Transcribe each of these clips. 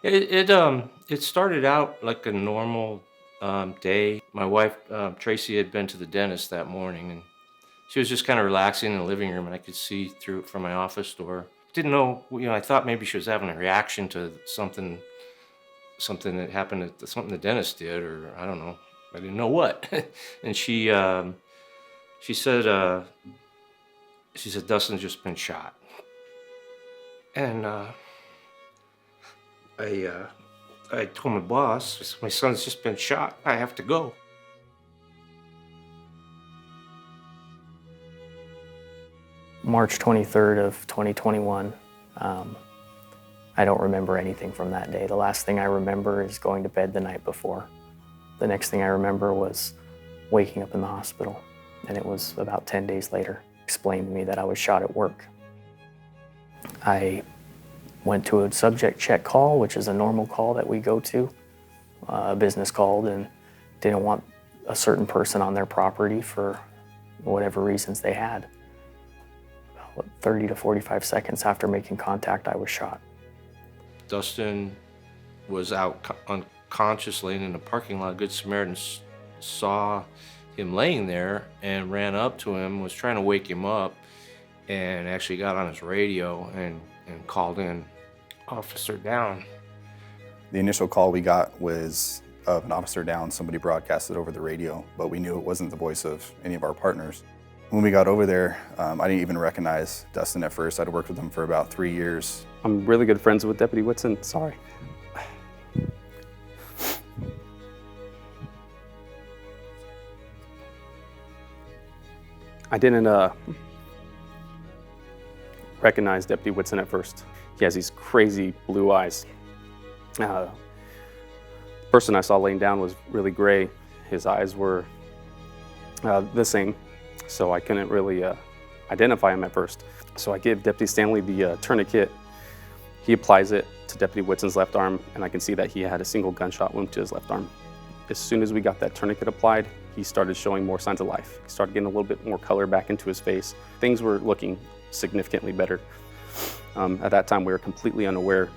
It started out like a normal day. My wife Tracy had been to the dentist that morning, and she was just kind of relaxing in the living room, and I could see through it from my office door. Didn't know, I thought maybe she was having a reaction to something that happened at something the dentist did, or I don't know. I didn't know what. And she said Dustin's just been shot, and I told my boss, my son's just been shot. I have to go. March 23rd of 2021. I don't remember anything from that day. The last thing I remember is going to bed the night before. The next thing I remember was waking up in the hospital, and it was about 10 days later. Explained to me that I was shot at work. I went to a subject check call, which is a normal call that we go to. A business called and didn't want a certain person on their property for whatever reasons they had. About 30 to 45 seconds after making contact, I was shot. Dustin was out unconscious laying in the parking lot. Good Samaritan saw him laying there and ran up to him, was trying to wake him up, and actually got on his radio and called in officer down. The initial call we got was of an officer down. Somebody broadcasted over the radio, but we knew it wasn't the voice of any of our partners. When we got over there, I didn't even recognize Dustin at first. I'd worked with him for about 3 years. I'm really good friends with Deputy Whitson. Sorry. I didn't recognize Deputy Whitson at first. He has these crazy blue eyes. The person I saw laying down was really gray. His eyes were the same, so I couldn't really identify him at first. So I give Deputy Stanley the tourniquet. He applies it to Deputy Whitson's left arm, and I can see that he had a single gunshot wound to his left arm. As soon as we got that tourniquet applied, he started showing more signs of life. He started getting a little bit more color back into his face. Things were looking significantly better. At that time, we were completely unaware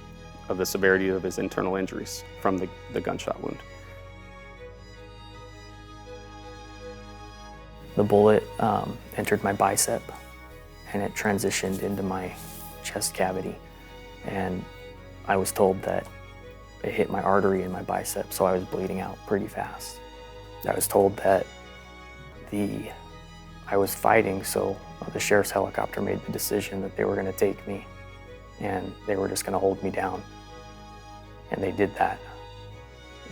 of the severity of his internal injuries from the gunshot wound. The bullet entered my bicep, and it transitioned into my chest cavity. And I was told that it hit my artery in my bicep, so I was bleeding out pretty fast. I was told that I was fighting, so the sheriff's helicopter made the decision that they were going to take me and they were just going to hold me down. And they did that.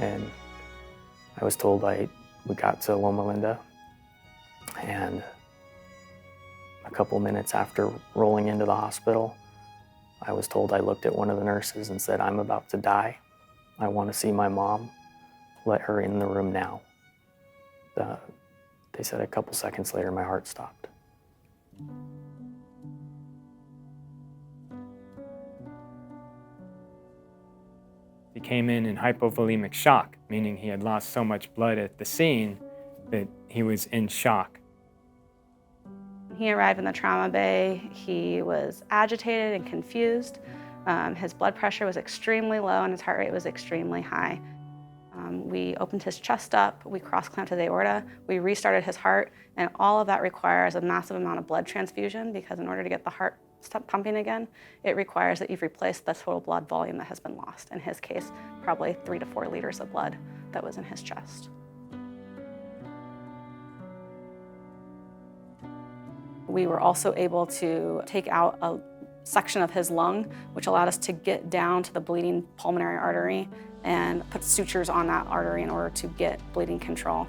And I was told we got to Loma Linda, and a couple minutes after rolling into the hospital, I was told, I looked at one of the nurses and said, "I'm about to die. I want to see my mom. Let her in the room now." They said a couple seconds later, my heart stopped. He came in hypovolemic shock, meaning he had lost so much blood at the scene that he was in shock. He arrived in the trauma bay. He was agitated and confused. His blood pressure was extremely low and his heart rate was extremely high. We opened his chest up, we cross-clamped his aorta, we restarted his heart, and all of that requires a massive amount of blood transfusion, because in order to get the heart pumping again, it requires that you've replaced the total blood volume that has been lost. In his case, probably 3 to 4 liters of blood that was in his chest. We were also able to take out a section of his lung, which allowed us to get down to the bleeding pulmonary artery and put sutures on that artery in order to get bleeding control.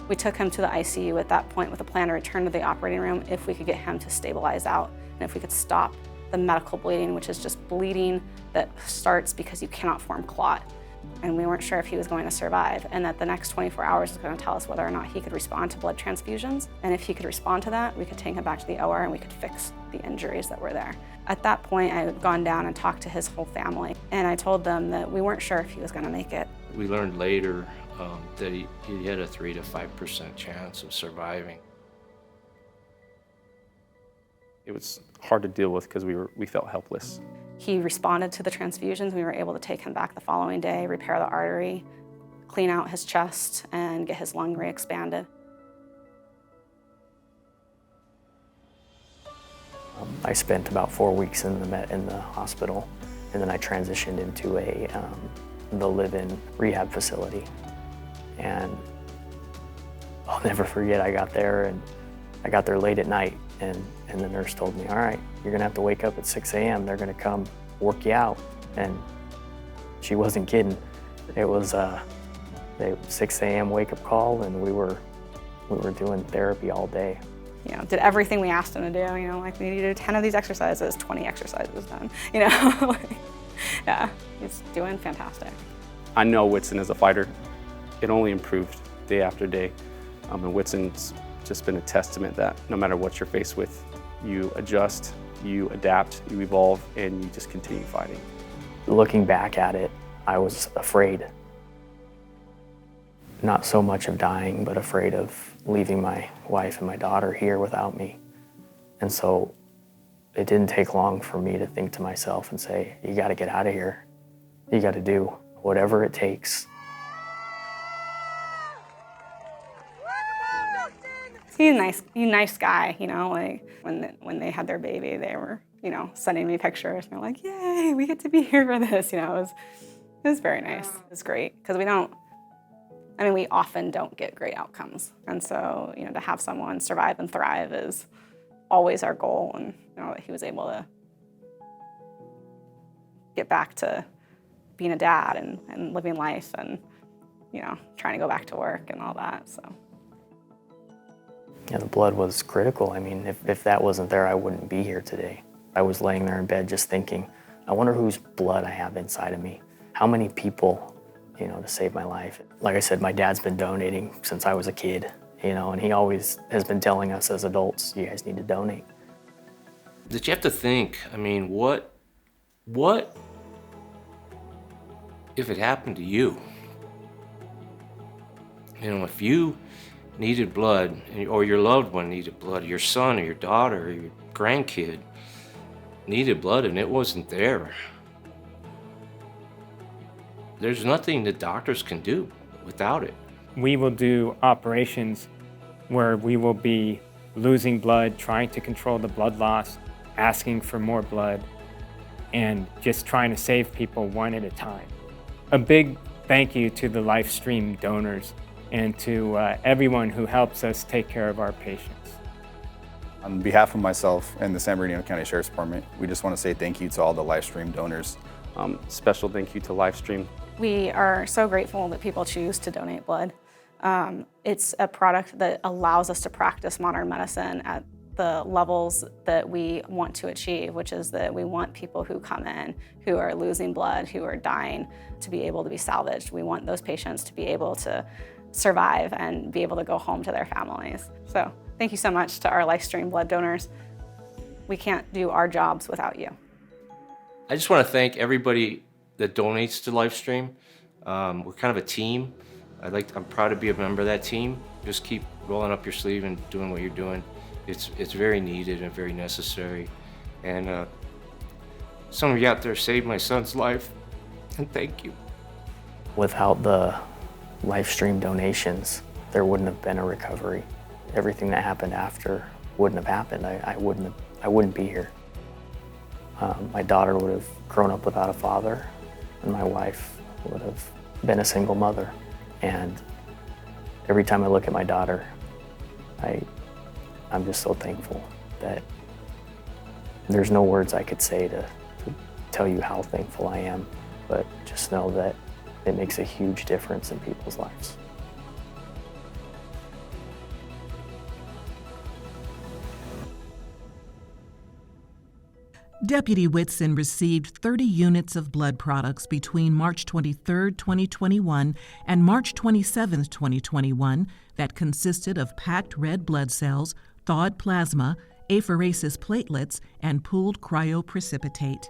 We took him to the ICU at that point with a plan to return to the operating room if we could get him to stabilize out and if we could stop the medical bleeding, which is just bleeding that starts because you cannot form clot. And we weren't sure if he was going to survive, and that the next 24 hours was going to tell us whether or not he could respond to blood transfusions. And if he could respond to that, we could take him back to the OR and we could fix the injuries that were there. At that point, I had gone down and talked to his whole family, and I told them that we weren't sure if he was going to make it. We learned later that he had a 3 to 5% chance of surviving. It was hard to deal with because we felt helpless. He responded to the transfusions. We were able to take him back the following day, repair the artery, clean out his chest, and get his lung re-expanded. I spent about 4 weeks in the hospital, and then I transitioned into the live-in rehab facility. And I'll never forget, I got there late at night, and the nurse told me, all right, you're gonna have to wake up at 6 a.m. They're gonna come work you out. And she wasn't kidding. It was a 6 a.m. wake-up call, and we were doing therapy all day. You know, did everything we asked him to do. You know, like we need to do 10 of these exercises, 20 exercises done. You know, yeah, he's doing fantastic. I know Whitson is a fighter. It only improved day after day. And Whitson's just been a testament that no matter what you're faced with, you adjust, you adapt, you evolve, and you just continue fighting. Looking back at it, I was afraid. Not so much of dying, but afraid of leaving my wife and my daughter here without me. And so it didn't take long for me to think to myself and say, you gotta get out of here. You gotta do whatever it takes. He's a nice guy, you know, like when they had their baby, they were, you know, sending me pictures and they're like, yay, we get to be here for this, you know, it was very nice. It was great, because we often don't get great outcomes. And so, you know, to have someone survive and thrive is always our goal. And, you know, that he was able to get back to being a dad and living life and, you know, trying to go back to work and all that, so. Yeah, the blood was critical. I mean, if that wasn't there, I wouldn't be here today. I was laying there in bed just thinking, I wonder whose blood I have inside of me. How many people, you know, to save my life. Like I said, my dad's been donating since I was a kid, you know, and he always has been telling us as adults, you guys need to donate. That you have to think, I mean, what if it happened to you? You know, if you needed blood, or your loved one needed blood, your son or your daughter or your grandkid needed blood and it wasn't there, there's nothing the doctors can do without it. We will do operations where we will be losing blood, trying to control the blood loss, asking for more blood, and just trying to save people one at a time. A big thank you to the LifeStream donors and to everyone who helps us take care of our patients. On behalf of myself and the San Bernardino County Sheriff's Department, we just want to say thank you to all the LifeStream donors. Special thank you to LifeStream. We are so grateful that people choose to donate blood. It's a product that allows us to practice modern medicine at the levels that we want to achieve, which is that we want people who come in who are losing blood, who are dying, to be able to be salvaged. We want those patients to be able to survive and be able to go home to their families. So thank you so much to our LifeStream blood donors. We can't do our jobs without you. I just want to thank everybody that donates to LifeStream. We're kind of a team. I'm proud to be a member of that team. Just keep rolling up your sleeve and doing what you're doing. It's very needed and very necessary. And some of you out there saved my son's life, and thank you. Without the LifeStream donations, there wouldn't have been a recovery. Everything that happened after wouldn't have happened. I wouldn't be here. My daughter would have grown up without a father, and my wife would have been a single mother. And every time I look at my daughter, I'm just so thankful that there's no words I could say to tell you how thankful I am, but just know that it makes a huge difference in people's lives. Deputy Whitson received 30 units of blood products between March 23, 2021 and March 27, 2021 that consisted of packed red blood cells, thawed plasma, apheresis platelets, and pooled cryoprecipitate.